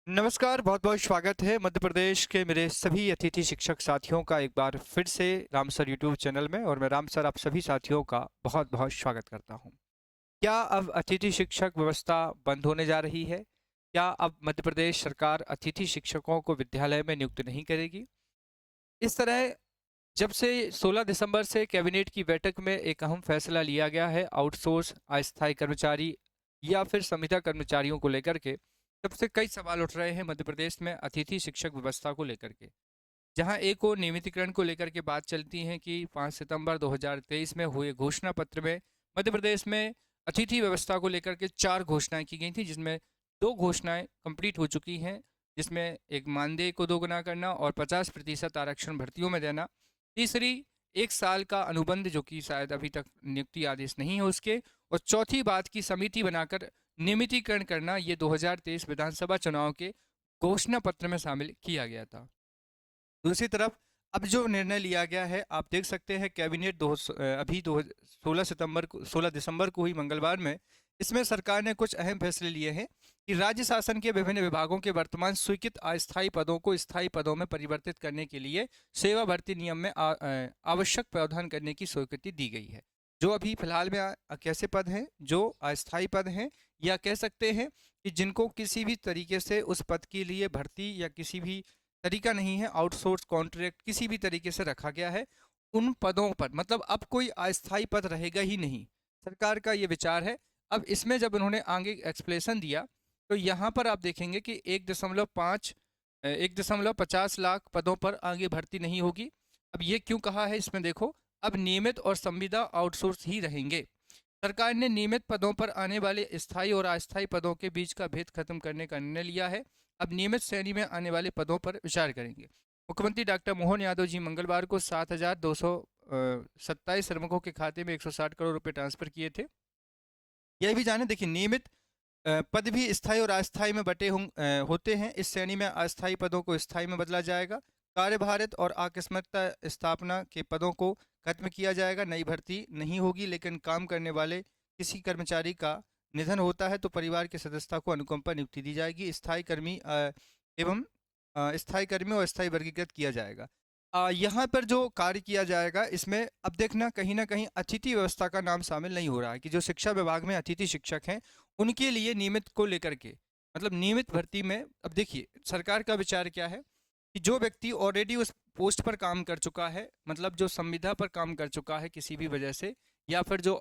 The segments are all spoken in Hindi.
नमस्कार, बहुत बहुत स्वागत है मध्य प्रदेश के मेरे सभी अतिथि शिक्षक साथियों का एक बार फिर से राम सर यूट्यूब चैनल में। और मैं राम सर आप सभी साथियों का बहुत बहुत स्वागत करता हूं। क्या अब अतिथि शिक्षक व्यवस्था बंद होने जा रही है? क्या अब मध्य प्रदेश सरकार अतिथि शिक्षकों को विद्यालय में नियुक्त नहीं करेगी? इस तरह जब से 16 दिसंबर से कैबिनेट की बैठक में एक अहम फैसला लिया गया है आउटसोर्स अस्थायी कर्मचारी या फिर संविदा कर्मचारियों को लेकर के, तब से कई सवाल उठ रहे हैं मध्य प्रदेश में अतिथि शिक्षक व्यवस्था को लेकर के। जहां एक और नियमितीकरण को लेकर के बात चलती है कि 5 सितंबर 2023 में हुए घोषणा पत्र में मध्य प्रदेश में अतिथि व्यवस्था को लेकर के 4 घोषणाएं की गई थी, जिसमें 2 घोषणाएं कंप्लीट हो चुकी हैं, जिसमें एक मानदेय को दोगुना करना और 50% आरक्षण भर्तियों में देना। तीसरी, 1 साल का अनुबंध जो कि शायद अभी तक नियुक्ति आदेश नहीं है उसके। और चौथी बात की समिति बनाकर नियमितीकरण करना, ये 2023 विधानसभा चुनाव के घोषणा पत्र में शामिल किया गया था। दूसरी तरफ अब जो निर्णय लिया गया है आप देख सकते हैं, कैबिनेट अभी 16 दिसंबर को हुई मंगलवार में, इसमें सरकार ने कुछ अहम फैसले लिए हैं कि राज्य शासन के विभिन्न विभागों के वर्तमान स्वीकृत अस्थायी पदों को स्थायी पदों में परिवर्तित करने के लिए सेवा भर्ती नियम में आवश्यक प्रावधान करने की स्वीकृति दी गई है। जो अभी फिलहाल में कैसे पद हैं जो अस्थायी पद हैं, या कह सकते हैं कि जिनको किसी भी तरीके से उस पद के लिए भर्ती या किसी भी तरीका नहीं है, आउटसोर्स कॉन्ट्रैक्ट किसी भी तरीके से रखा गया है, उन पदों पर मतलब अब कोई अस्थायी पद रहेगा ही नहीं। सरकार का ये विचार है। अब इसमें जब उन्होंने आगे एक्सप्लेनेशन दिया तो यहाँ पर आप देखेंगे कि 1.50 लाख पदों पर आगे भर्ती नहीं होगी। अब ये क्यों कहा है इसमें देखो, अब नियमित और संविदा आउटसोर्स ही रहेंगे। सरकार ने नियमित पदों पर आने वाले स्थायी और अस्थायी पदों के बीच का भेद खत्म करने का निर्णय लिया है। अब नियमित श्रेणी में आने वाले पदों पर विचार करेंगे। मुख्यमंत्री डॉक्टर मोहन यादव जी मंगलवार को 7,227 श्रमिकों के खाते में 160 करोड़ रुपए ट्रांसफर किए थे। यह भी जाने, देखिए नियमित पद भी स्थायी और अस्थायी में होते हैं। इस श्रेणी में अस्थायी पदों को स्थायी में बदला जाएगा। कार्यभारित और आकस्मिकता स्थापना के पदों को खत्म किया जाएगा। नई भर्ती नहीं होगी, लेकिन काम करने वाले किसी कर्मचारी का निधन होता है तो परिवार के सदस्यता को अनुकंपा नियुक्ति दी जाएगी। स्थायी कर्मी एवं स्थायी कर्मी और स्थायी वर्गीकृत किया जाएगा। यहाँ पर जो कार्य किया जाएगा इसमें अब देखना कहीं ना कहीं अतिथि व्यवस्था का नाम शामिल नहीं हो रहा है कि जो शिक्षा विभाग में अतिथि शिक्षक हैं उनके लिए नियमित को लेकर के, मतलब नियमित भर्ती में अब देखिए सरकार का विचार क्या है कि जो व्यक्ति ऑलरेडी उस पोस्ट पर काम कर चुका है, मतलब जो संविदा पर काम कर चुका है किसी भी वजह से, या फिर जो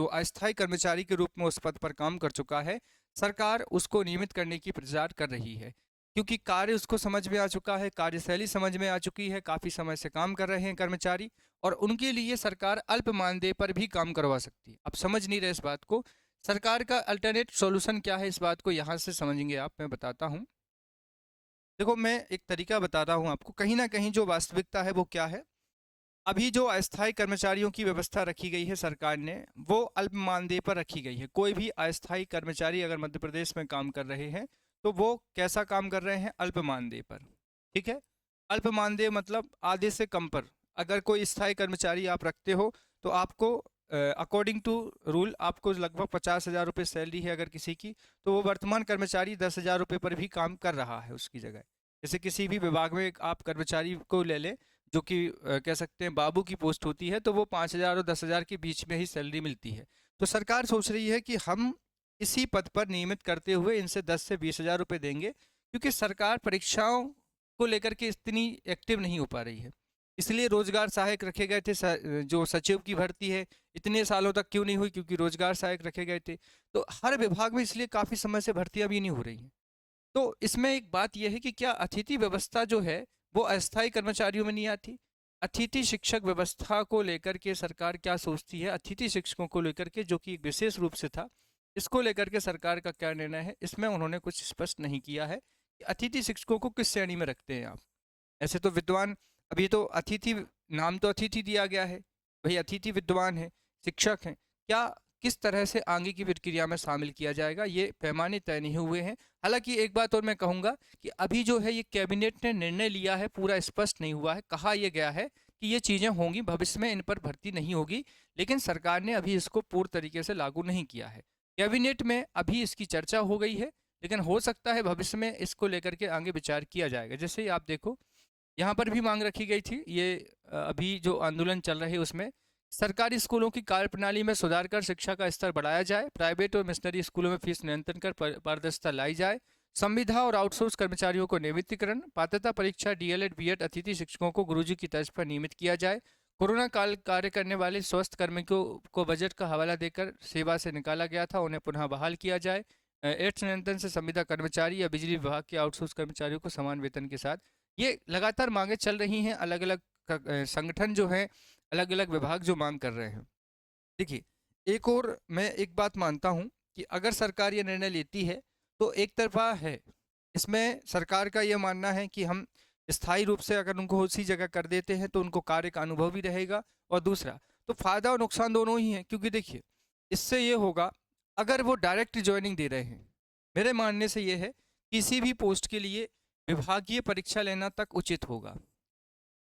अस्थायी कर्मचारी के रूप में उस पद पर काम कर चुका है, सरकार उसको नियमित करने की प्रचार कर रही है। क्योंकि कार्य उसको समझ में आ चुका है, कार्यशैली समझ में आ चुकी है, काफ़ी समय से काम कर रहे हैं कर्मचारी, और उनके लिए सरकार अल्प मानदेय पर भी काम करवा सकती है। अब समझ नहीं रहे इस बात को, सरकार का अल्टरनेट सॉल्यूशन क्या है, इस बात को यहाँ से समझेंगे आप। मैं बताता हूँ, देखो मैं एक तरीका बताता हूँ आपको, कहीं ना कहीं जो वास्तविकता है वो क्या है। अभी जो अस्थायी कर्मचारियों की व्यवस्था रखी गई है सरकार ने, वो अल्प मानदेय पर रखी गई है। कोई भी अस्थायी कर्मचारी अगर मध्य प्रदेश में काम कर रहे हैं तो वो कैसा काम कर रहे हैं, अल्प मानदेय पर। ठीक है, अल्प मानदेय मतलब आधे से कम पर। अगर कोई स्थायी कर्मचारी आप रखते हो तो आपको अकॉर्डिंग टू रूल आपको लगभग 50,000 रुपये सैलरी है अगर किसी की, तो वो वर्तमान कर्मचारी 10,000 रुपये पर भी काम कर रहा है उसकी जगह। जैसे किसी भी विभाग में एक आप कर्मचारी को ले लें जो कि कह सकते हैं बाबू की पोस्ट होती है, तो वो 5,000 और 10,000 के बीच में ही सैलरी मिलती है। तो सरकार सोच रही है कि हम इसी पद पर नियमित करते हुए इनसे 10 से 20,000 रुपये देंगे, क्योंकि सरकार परीक्षाओं को लेकर के इतनी एक्टिव नहीं हो पा रही है। इसलिए रोजगार सहायक रखे गए थे। जो सचिव की भर्ती है इतने सालों तक क्यों नहीं हुई, क्योंकि रोजगार सहायक रखे गए थे। तो हर विभाग में इसलिए काफ़ी समय से भर्तियां भी नहीं हो रही हैं। तो इसमें एक बात यह है कि क्या अतिथि व्यवस्था जो है वो अस्थायी कर्मचारियों में नहीं आती? अतिथि शिक्षक व्यवस्था को लेकर के सरकार क्या सोचती है, अतिथि शिक्षकों को लेकर के जो कि एक विशेष रूप से था, इसको लेकर के सरकार का क्या निर्णय है, इसमें उन्होंने कुछ स्पष्ट नहीं किया है कि अतिथि शिक्षकों को किस श्रेणी में रखते हैं आप। ऐसे तो विद्वान, अभी तो अतिथि, नाम तो अतिथि दिया गया है, भाई अतिथि विद्वान है, शिक्षक हैं, क्या किस तरह से आगे की प्रक्रिया में शामिल किया जाएगा, ये पैमाने तय नहीं हुए हैं। हालांकि एक बात और मैं कहूँगा कि अभी जो है ये कैबिनेट ने निर्णय लिया है, पूरा स्पष्ट नहीं हुआ है। कहा यह गया है कि ये चीज़ें होंगी, भविष्य में इन पर भर्ती नहीं होगी, लेकिन सरकार ने अभी इसको पूर्ण तरीके से लागू नहीं किया है। कैबिनेट में अभी इसकी चर्चा हो गई है, लेकिन हो सकता है भविष्य में इसको लेकर के आगे विचार किया जाएगा। जैसे ही आप देखो, यहाँ पर भी मांग रखी गई थी, ये अभी जो आंदोलन चल रहे हैं उसमें सरकारी स्कूलों की कार्यप्रणाली में सुधार कर शिक्षा का स्तर बढ़ाया जाए, प्राइवेट और मिशनरी स्कूलों में फीस नियंत्रण कर पारदर्शिता लाई जाए, संविदा और आउटसोर्स कर्मचारियों को नियमितीकरण, पात्रता परीक्षा डीएलएड बीएड अतिथि शिक्षकों को गुरुजी की तर्ज पर नियमित किया जाए, कोरोना काल कार्य करने वाले स्वास्थ्य कर्मियों को बजट का हवाला देकर सेवा से निकाला गया था, उन्हें पुनः बहाल किया जाए, एड्स नियंत्रण से संविदा कर्मचारी या बिजली विभाग के आउटसोर्स कर्मचारियों को समान वेतन के साथ। ये लगातार मांगे चल रही हैं, अलग अलग संगठन जो हैं, अलग अलग विभाग जो मांग कर रहे हैं। देखिए, एक और मैं एक बात मानता हूँ कि अगर सरकार ये निर्णय लेती है तो एक तरफा है, इसमें सरकार का ये मानना है कि हम स्थायी रूप से अगर उनको उसी जगह कर देते हैं तो उनको कार्य का अनुभव भी रहेगा, और दूसरा तो फायदा और नुकसान दोनों ही हैं। क्योंकि देखिए, इससे ये होगा, अगर वो डायरेक्ट ज्वाइनिंग दे रहे हैं, मेरे मानने से ये है किसी भी पोस्ट के लिए विभागीय परीक्षा लेना तक उचित होगा।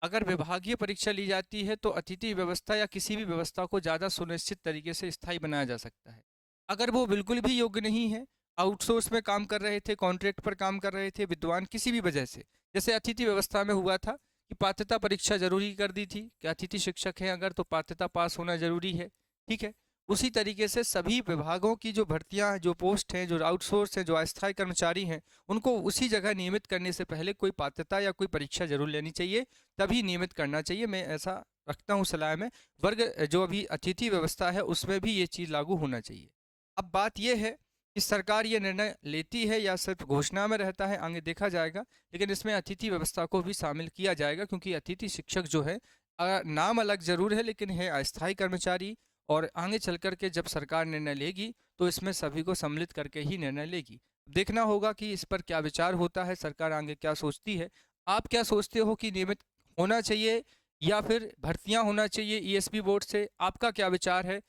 अगर विभागीय परीक्षा ली जाती है तो अतिथि व्यवस्था या किसी भी व्यवस्था को ज़्यादा सुनिश्चित तरीके से स्थायी बनाया जा सकता है। अगर वो बिल्कुल भी योग्य नहीं है, आउटसोर्स में काम कर रहे थे, कॉन्ट्रैक्ट पर काम कर रहे थे, विद्वान किसी भी वजह से, जैसे अतिथि व्यवस्था में हुआ था कि पात्रता परीक्षा जरूरी कर दी थी कि अतिथि शिक्षक हैं अगर तो पात्रता पास होना जरूरी है, ठीक है। उसी तरीके से सभी विभागों की जो भर्तियां, जो पोस्ट हैं, जो आउटसोर्स हैं, जो अस्थायी कर्मचारी हैं, उनको उसी जगह नियमित करने से पहले कोई पात्रता या कोई परीक्षा जरूर लेनी चाहिए, तभी नियमित करना चाहिए। मैं ऐसा रखता हूँ सलाह में। वर्ग जो अभी अतिथि व्यवस्था है उसमें भी ये चीज़ लागू होना चाहिए। अब बात यह है कि सरकार ये निर्णय लेती है या सिर्फ घोषणा में रहता है, आगे देखा जाएगा। लेकिन इसमें अतिथि व्यवस्था को भी शामिल किया जाएगा, क्योंकि अतिथि शिक्षक जो है नाम अलग जरूर है लेकिन है अस्थायी कर्मचारी, और आगे चल कर के जब सरकार निर्णय लेगी तो इसमें सभी को सम्मिलित करके ही निर्णय लेगी। देखना होगा कि इस पर क्या विचार होता है, सरकार आगे क्या सोचती है। आप क्या सोचते हो कि नियमित होना चाहिए या फिर भर्तियां होना चाहिए ईएसपी बोर्ड से? आपका क्या विचार है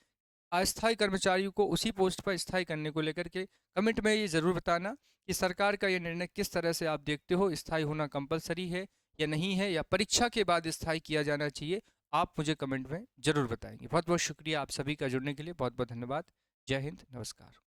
अस्थायी कर्मचारियों को उसी पोस्ट पर स्थायी करने को लेकर के? कमेंट में ये ज़रूर बताना कि सरकार का ये निर्णय किस तरह से आप देखते हो, स्थायी होना कंपलसरी है या नहीं है, या परीक्षा के बाद स्थायी किया जाना चाहिए। आप मुझे कमेंट में ज़रूर बताएंगे। बहुत बहुत शुक्रिया आप सभी का जुड़ने के लिए, बहुत बहुत धन्यवाद। जय हिंद, नमस्कार।